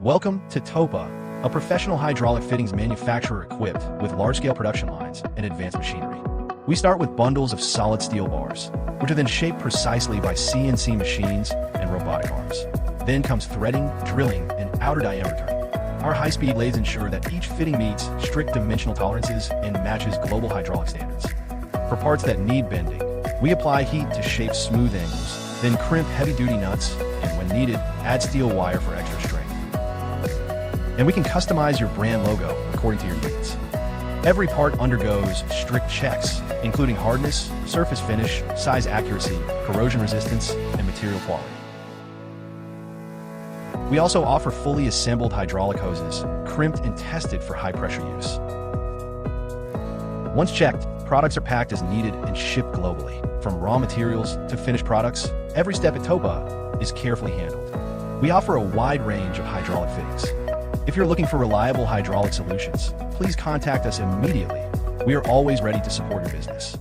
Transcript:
Welcome to Topa, a professional hydraulic fittings manufacturer equipped with large-scale production lines and advanced machinery. We start with bundles of solid steel bars, which are then shaped precisely by CNC machines and robotic arms. Then comes threading, drilling, and outer diameter turning. Our high-speed lathes ensure that each fitting meets strict dimensional tolerances and matches global hydraulic standards. For parts that need bending, we apply heat to shape smooth angles, then crimp heavy-duty nuts, and when needed, add steel wire for extra strength. And we can customize your brand logo according to your needs. Every part undergoes strict checks, including hardness, surface finish, size accuracy, corrosion resistance, and material quality. We also offer fully assembled hydraulic hoses, crimped and tested for high-pressure use. Once checked, products are packed as needed and shipped globally. From raw materials to finished products, every step at Topa is carefully handled. We offer a wide range of hydraulic fittings. If you're looking for reliable hydraulic solutions, please contact us immediately. We are always ready to support your business.